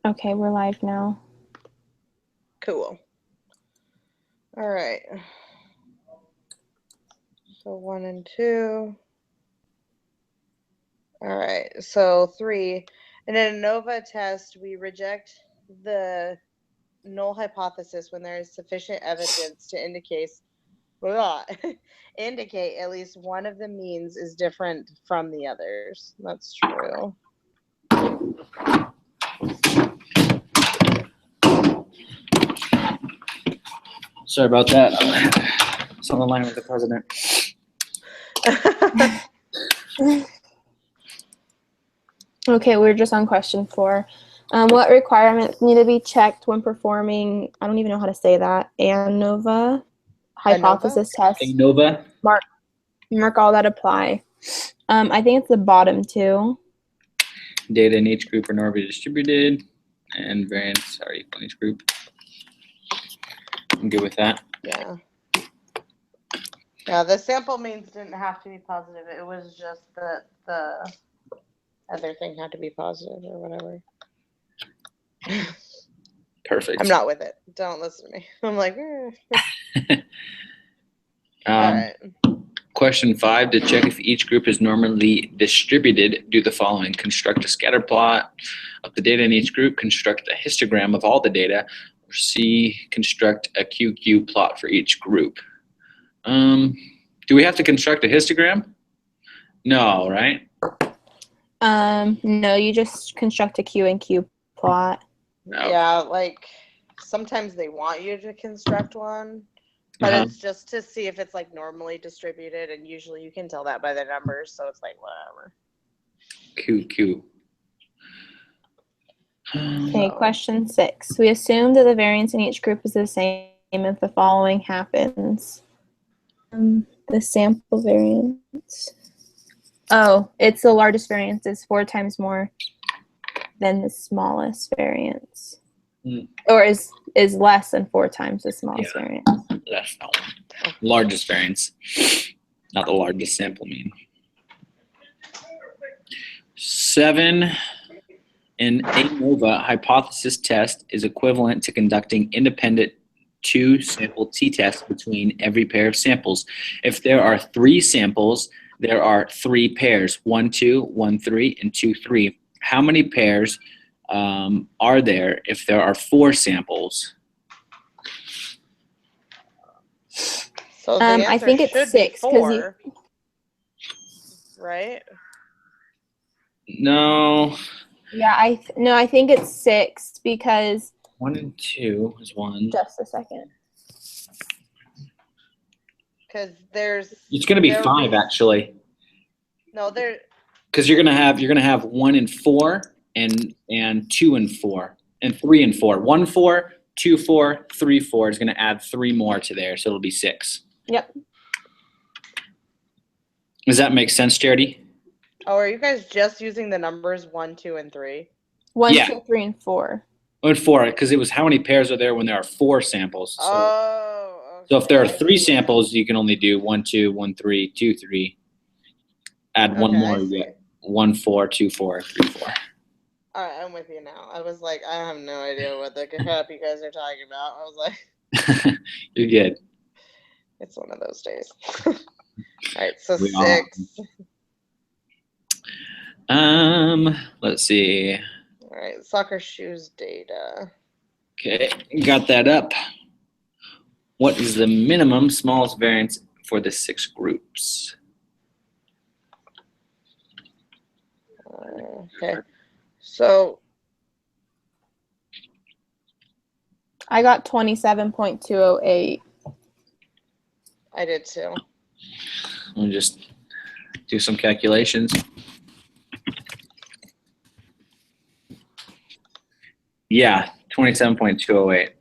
Okay, we're live now. Cool. All right. So 1 and 2. All right. So 3. In an ANOVA test, we reject the null hypothesis when there is sufficient evidence to indicate at least one of the means is different from the others. That's true. Sorry about that. It's on the line with the president. Okay, we're just on question 4. What requirements need to be checked when performing, I don't even know how to say that, ANOVA hypothesis test? ANOVA? Mark all that apply. I think it's the bottom 2. Data in each group are normally distributed, and variance are equal in each group. I'm good with that. Yeah. Yeah, the sample means didn't have to be positive. It was just that the other thing had to be positive or whatever. Perfect. I'm not with it. Don't listen to me. I'm like, all right. Question 5, to check if each group is normally distributed, do the following. Construct a scatter plot of the data in each group, construct a histogram of all the data, or C, construct a QQ plot for each group. Do we have to construct a histogram? No, right? No, you just construct a Q and Q plot. No. Yeah, like sometimes they want you to construct one, but it's just to see if it's like normally distributed, and usually you can tell that by the numbers, so it's like whatever. QQ. Okay, question 6. We assume that the variance in each group is the same if the following happens. The sample variance. Oh, it's the largest variance is 4 times more than the smallest variance. Or is less than 4 times the smallest variance. That's not one. Largest variance, not the largest sample mean. 7, an ANOVA hypothesis test is equivalent to conducting independent 2-sample t-tests between every pair of samples. If there are 3 samples, there are 3 pairs, 1, 2, 1, 3, and 2, 3. How many pairs are there if there are 4 samples? So the answer I think it's should 6 be 4, right? No. Yeah, I think it's 6 because 1 and 2 is 1. Just a second. Because there's. It's going to be 5 actually. No, there. Because you're gonna have 1 and 4 and 2 and 4 and 3 and 4. 1, 4, 2, 4, 3, 4 is gonna add 3 more to there, so it'll be 6. Yep. Does that make sense, Charity? Oh, are you guys just using the numbers 1, 2, and 3? 1, Yeah. 2, 3, and 4. 1 and 4, because it was how many pairs are there when there are 4 samples. So, okay. So if there are 3 samples, you can only do 1, 2, 1, 3, 2, 3. Add 1 more, you get 1, 4, 2, 4, 3, 4. All right, I'm with you now. I was like, I have no idea what the crap you guys are talking about. I was like, you're good. It's one of those days. All right, so 6. Let's see. All right, soccer shoes data. Okay, got that up. What is the minimum smallest variance for the 6 groups? Okay, so I got 27.208. I did too. I'll just do some calculations. Yeah, 27.208.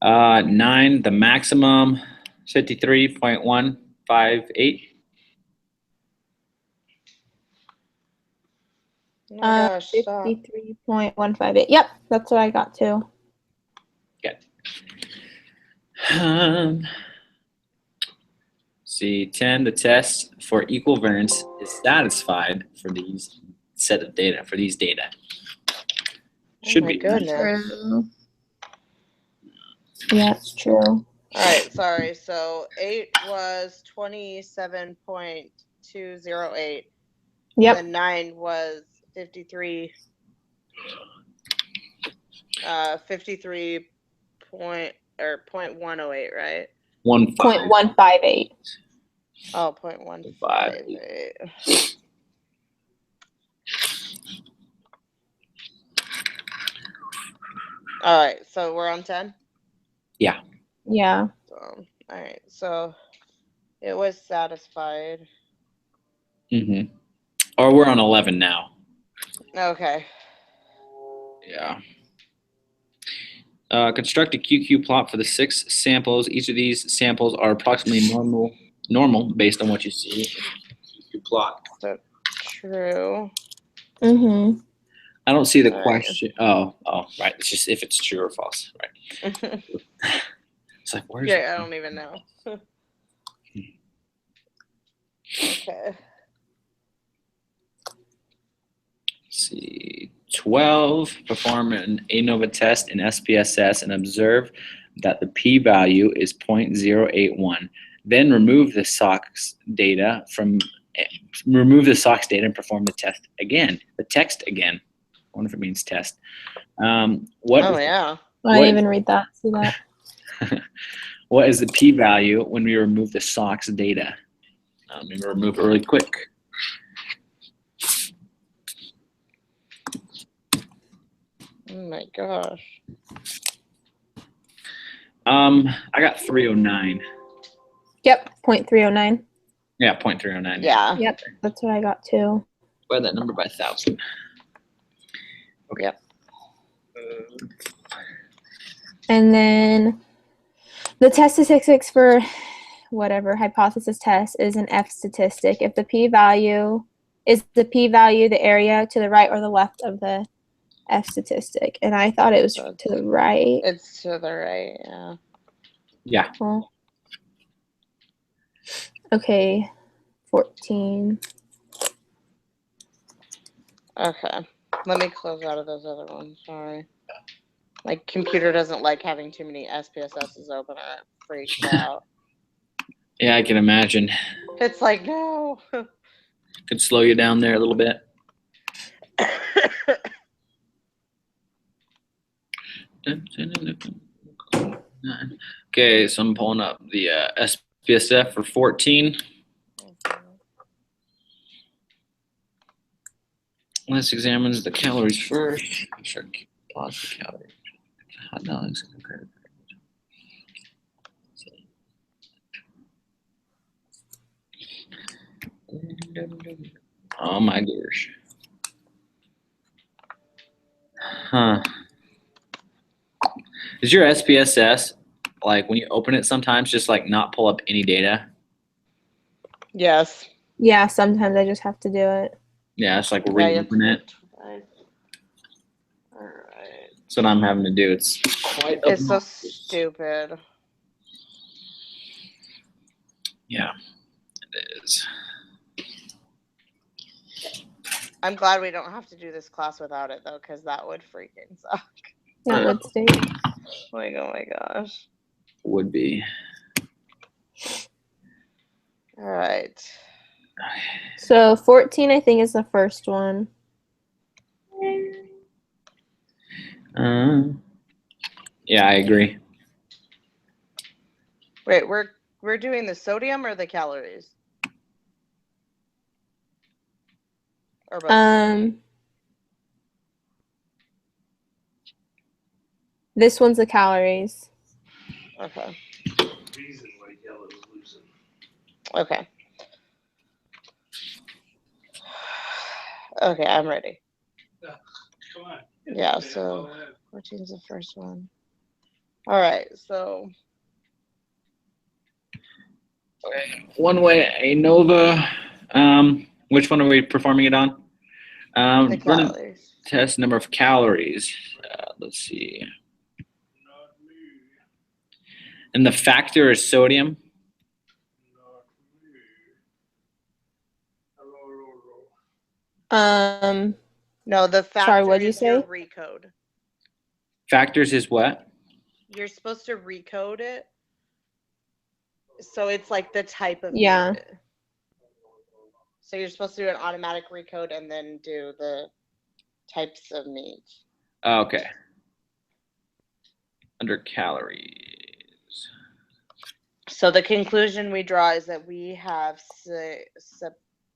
9, the maximum, 53.158. Oh my gosh, 53.158. Yep, that's what I got too. Good. See, 10, the test for equal variance is satisfied for these set of data for these data. Oh Should my be. goodness. True. Yeah, it's true. All right, sorry. So 8 was 27.208. Yep. Then 9 was 53. 53 point or 0.108, right? 0.158. Oh, 0.158. All right, so we're on 10. Yeah. So, all right, so it was satisfied. Mm-hmm. Or we're on 11 now. Okay. Yeah. Construct a QQ plot for the 6 samples. Each of these samples are approximately normal based on what you see in the QQ plot. So true. Mm-hmm. I don't see the All right. question. Oh, right. It's just if it's true or false. Right. It's like, where's Yeah, I don't even know. Okay. Let's see. 12. Perform an ANOVA test in SPSS and observe that the p-value is 0.081. Then remove the SOX data and perform the test again. The text again. I wonder if it means test. Oh yeah. I didn't even read that. See that? What is the p-value when we remove the SOX data? I'm going to remove it really quick. Oh my gosh. I got 309. Yep. 0.309. Yeah, 0.309. Yeah. Yep. That's what I got too. Divide that number by 1,000. Okay. Yep. And then the test statistics for whatever hypothesis test is an F statistic. If the p-value is the area to the right or the left of the F statistic. And I thought it was to the right. It's to the right, yeah. Yeah. Well, okay. 14. Okay. Let me close out of those other ones. Sorry. My computer doesn't like having too many SPSSs open, and it freaks out. Yeah, I can imagine. It's like, no. Could slow you down there a little bit. Okay, so I'm pulling up the SPSS for 14. Let's examine the calories first. Sure, pause the calories. Hot dogs compared. Oh my gosh. Huh. Is your SPSS, like when you open it sometimes, just like not pull up any data? Yes. Yeah, sometimes I just have to do it. Yeah, it's like Yeah, you have to reopen it. All right. That's what I'm having to do. It's quite It's so obnoxious. stupid. Yeah, it is. I'm glad we don't have to do this class without it, though, because that would freaking suck. That would stink. Like, oh my gosh. Would be. All right. So 14, I think, is the first one. Yeah, I agree. Wait, we're doing the sodium or the calories? Or both? This one's the calories. Okay. Okay. Okay, I'm ready. Come on. Yeah, so 14 is the first one. All right, so One way ANOVA. Which one are we performing it on? the We're gonna calories. test number of calories. Let's see. Not me. And the factor is sodium. Not me. Hello, hello, hello. No, the factor Sorry, what'd you is your say? recode. Factors is what? You're supposed to recode it. So it's like the type of Yeah. meat. So you're supposed to do an automatic recode and then do the types of meat. Oh, okay. Under calories. So the conclusion we draw is that we have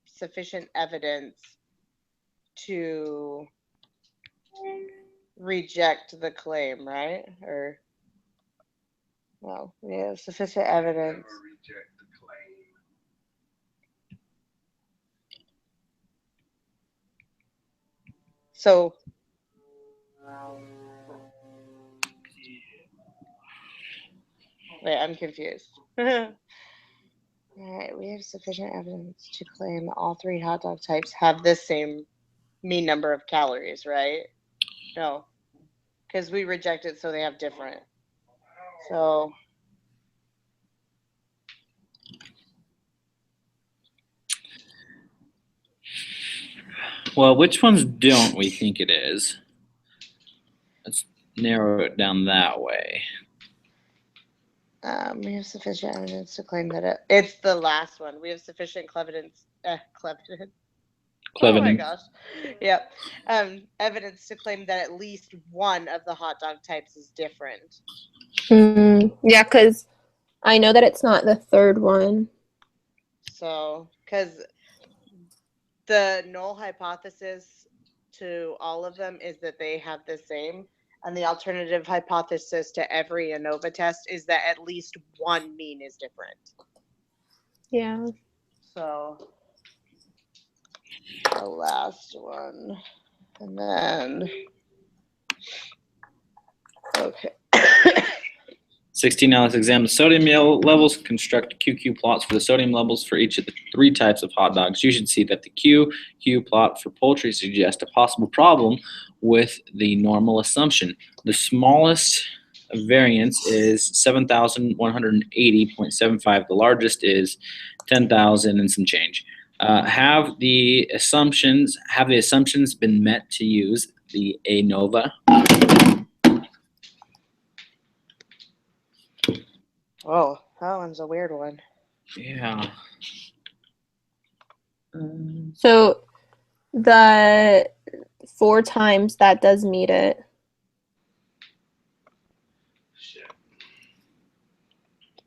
sufficient evidence to reject the claim, right? Or well, we have sufficient evidence. Never reject the claim. So wait, I'm confused. All right, we have sufficient evidence to claim that all three hot dog types have the same mean number of calories, right? No, because we reject it, so they have different. So Well, which ones don't we think it is? Let's narrow it down that way. we have sufficient evidence to claim that it's the last one. We have sufficient evidence. Oh my Cleveland. gosh. Yep. Evidence to claim that at least one of the hot dog types is different. Yeah, because I know that it's not the third one. So, because the null hypothesis to all of them is that they have the same, and the alternative hypothesis to every ANOVA test is that at least one mean is different. Yeah. So, the last one. And then, okay. 16. Now let's examine the sodium levels. Construct QQ plots for the sodium levels for each of the three types of hot dogs. You should see that the QQ plot for poultry suggests a possible problem with the normal assumption. The smallest variance is 7,180.75. The largest is 10,000 and some change. Have the assumptions been met to use the ANOVA? Oh, that one's a weird one. Yeah. So the 4 times that does meet it. Shit.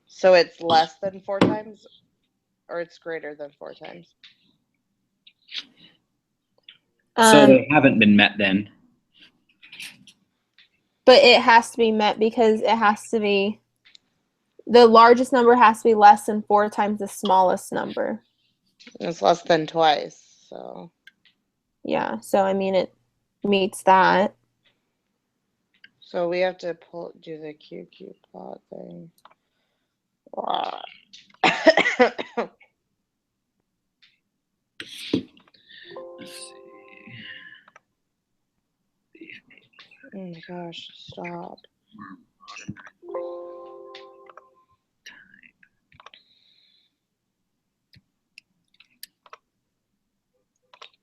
So it's less than 4 times, or it's greater than 4 times? So they haven't been met then. But it has to be met because it has to be, the largest number has to be less than 4 times the smallest number. It's less than twice, so. Yeah, so I mean it meets that. So we have to do the QQ plot thing. Let's see. Oh my gosh, stop.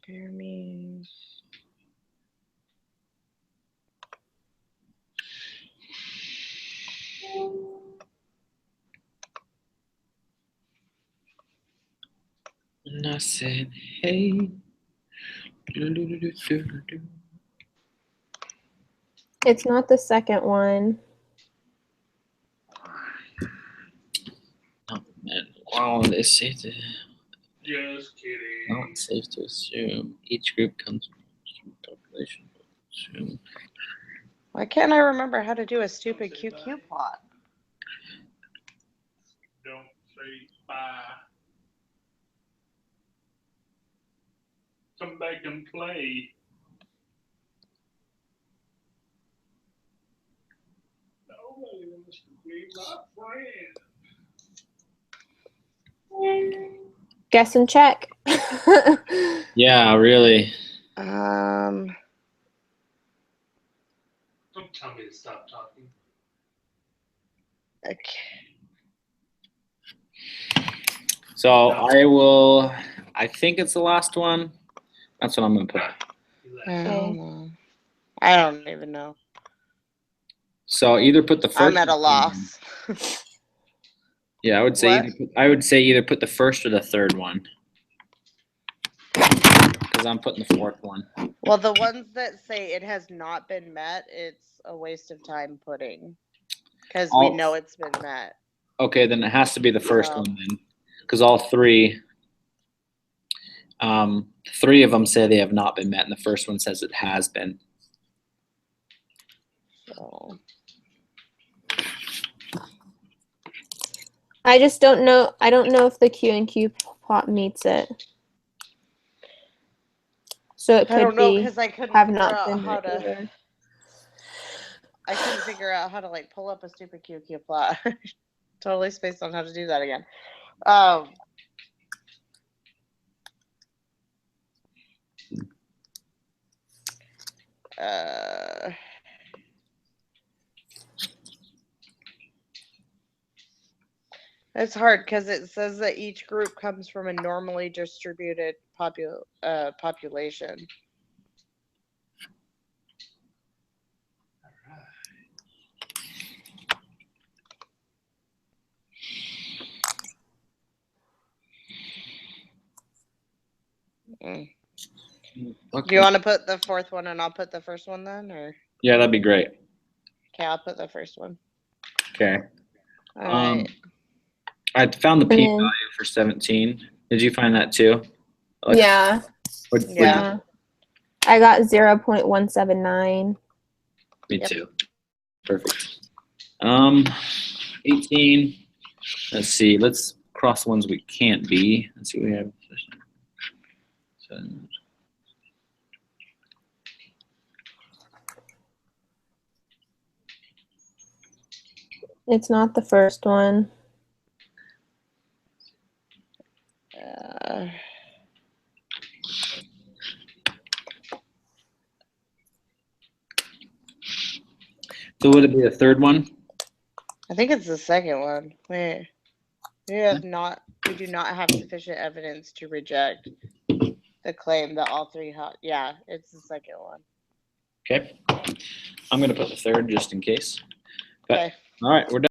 Bear me. And I said, hey. It's not the second one. Oh, man. Wow, it's safe to, Just kidding. not safe to assume each group comes from a population. Assume. Why can't I remember how to do a stupid QQ plot? Don't say bye. Come back and play. Nobody wants to be my friend. Guess and check. Yeah, really. Um, Don't tell me to stop talking. okay. So I think it's the last one, That's what I'm gonna put. I don't know. I don't even know. So either put the first. I'm at a or the third loss. one. Yeah, I would say either put the first or the third one. Because I'm putting the fourth one. Well, the ones that say it has not been met, it's a waste of time putting. Because we know it's been met. Okay, then it has to be the first So- one then. Because all three of them say they have not been met, and the first one says it has been. So I just don't know. I don't know if the Q and Q plot meets it. So it I don't could know be because I couldn't have figure not out been how met to. either. I couldn't figure out how to like pull up a stupid QQ plot. Totally spaced on how to do that again. It's hard because it says that each group comes from a normally distributed population. Mm. Do you want to put the fourth one and I'll put the first one then, or? Yeah, that'd be great. Okay, I'll put the first one. Okay. All right. I found the And p then- value for 17. Did you find that too? Like, Yeah. Yeah. I got 0.179. Me Yep. too. Perfect. 18. Let's see. Let's cross the ones we can't be. Let's see what we have. So, It's not the first one. so would it be the third one? I think it's the second one. Wait. We do not have sufficient evidence to reject the claim that all three yeah, it's the second one. Okay. I'm going to put the third just in case. Okay. All right, we're done.